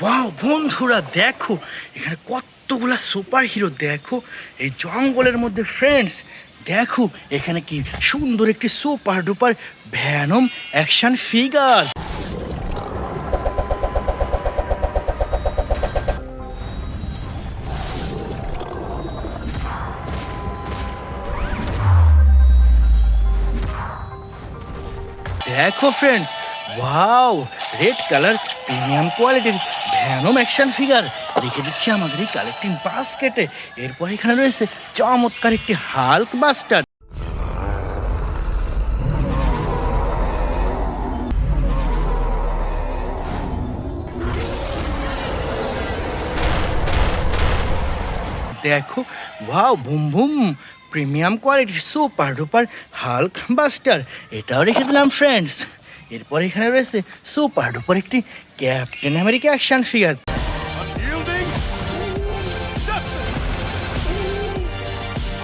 Wow বন্ধুরা দেখো এখানে কতগুলা সুপার হিরো দেখো এই জঙ্গলের মধ্যে ফ্রেন্ডস দেখো এখানে কি সুন্দর একটি super duper venom action figure. দেখো friends wow red colour premium কোয়ালিটির ভ্যানম অ্যাকশন ফিগার রেখে দিচ্ছি আমাদের এই কালেক্টিং বাস্কেটে। এরপর এখানে রয়েছে চমৎকার একটি হাল্ক বাস্টার। দেখো ওয়াও বুম বুম প্রিমিয়াম কোয়ালিটির সুপার ডুপার হাল্ক বাস্টার, এটাও রেখে দিলাম ফ্রেন্ডস। এরপর এখানে রয়েছে সুপার ডুপার একটি ক্যাপ্টেন আমেরিকা অ্যাকশন ফিগার।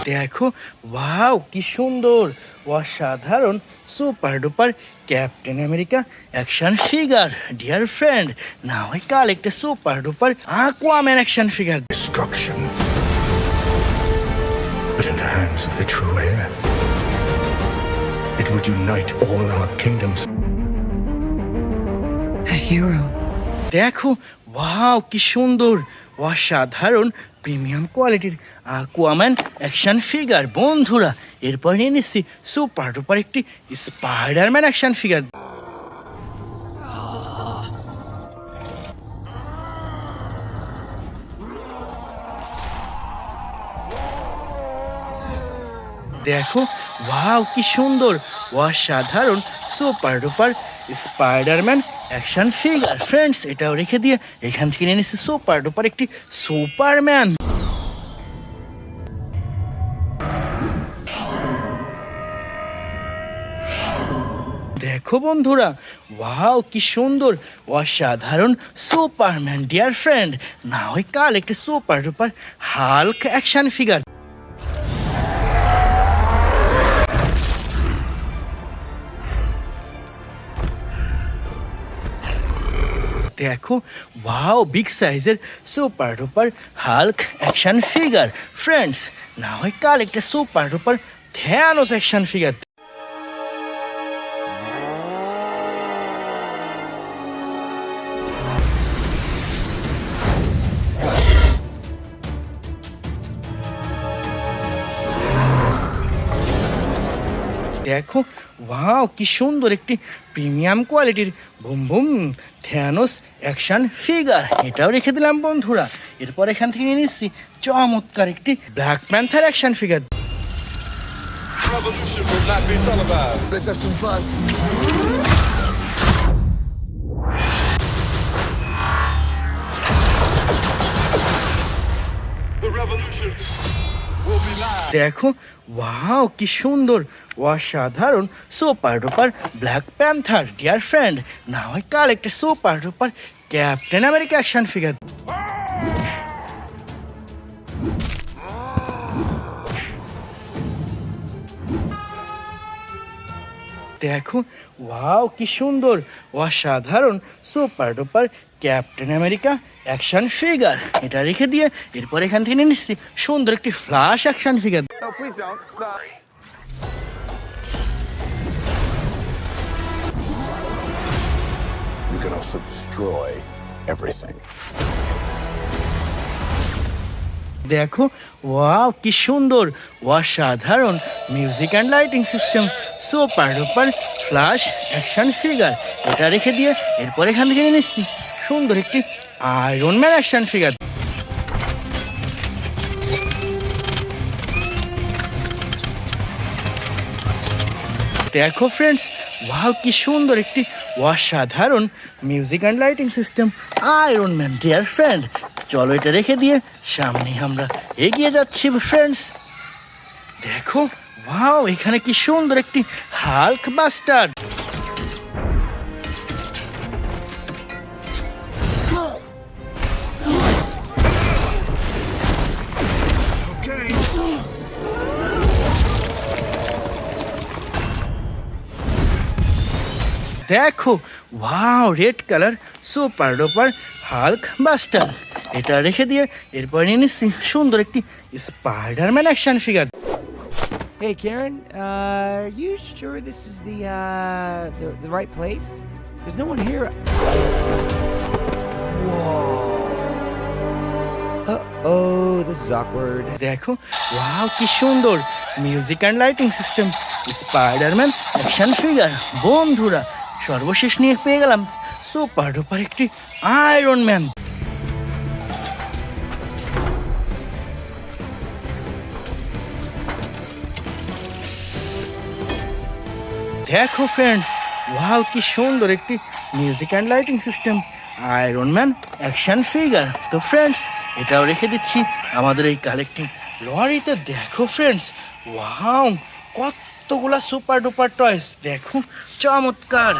দেখো ওয়াও কি সুন্দর অসাধারণ super duper captain America action figure. Dear friend now I collect A super duper aquaman action figure. Destruction, but in the hands of the true heir, it would unite all our kingdoms. A hero. দেখো wow কি সুন্দর অসাধারণ premium কোয়ালিটির aquaman action figure. বন্ধুরা এরপর নিয়ে নিচ্ছি super duper একটি স্পাইডারম্যান অ্যাকশন ফিগার। দেখো ওয়াও কি সুন্দর অসাধারণ super duper Spiderman action figure. Friends এটাও রেখে দিয়ে এখান থেকে নিয়ে নিচ্ছি সুপার ডুপার একটি সুপারম্যান। দেখো বন্ধুরা ওয়াও কি সুন্দর অসাধারণ Superman. Dear friend now I collect A super duper Hulk action figure. দেখো ওয়াও বিগ সাইজের super duper Hulk action figure. Friends now I collect A super duper Thanos action figure. দেখো wow কি সুন্দর একটি premium কোয়ালিটির boom boom Thanos action figure, এটাও রেখে দিলাম বন্ধুরা। এরপর এখান থেকে নিয়ে নিচ্ছি চমৎকার একটি black panther action figure. Revolution will not be televised. Let's have some fun. The revolution will be live. দেখো ওয়াও কি সুন্দর অসাধারণ super duper black panther. Dear friend now I collect A super duper captain America action figure. দেখো wow কি সুন্দর অসাধারণ super duper captain America action figure, এটা রেখে দিয়ে এরপর এখান থেকে নিয়ে নিচ্ছি সুন্দর একটি flash action figure. No, please don't. No. You can also destroy everything. দেখো ওয়াও কি সুন্দর অসাধারণ music and lighting system super duper flash action figure, এটা রেখে দিয়ে এরপর এখান থেকে নিয়ে নিচ্ছি সুন্দর একটি আয়রন ম্যান অ্যাকশন ফিগার। দেখো ফ্রেন্ডস ওয়াও কি সুন্দর একটি অসাধারণ music and lighting system iron man. Dear friend চলো এটা রেখে দিয়ে সামনে আমরা এগিয়ে যাচ্ছি ফ্রেন্ডস। দেখো ওয়াও এখানে কি সুন্দর একটি হাল্ক বাস্টার। দেখো, wow, red colour super duper Hulk buster. এটা রেখে দিয়ে এরপর নিয়ে নিচ্ছি সুন্দর একটি Spiderman action figure. Hey, Karen, are you sure this is the right place? There's no one here. Whoa. Uh-oh, this is awkward. দেখো, ওয়াও, কি সুন্দর music and lighting system Spiderman action figure. বন্ধুরা, সর্বশেষ নিয়ে পেয়ে গেলাম সুপার ডুপার একটি iron man. দেখো ফ্রেন্ডস, ওয়াও, কি সুন্দর একটি music and lighting system iron man action figure. তো ফ্রেন্ডস, এটাও রেখে দিচ্ছি আমাদের এই কালেক্টিং লরিতে। দেখো ফ্রেন্ডস, ওয়াও, কতগুলা সুপার ডুপার টয়েস, দেখো চমৎকার।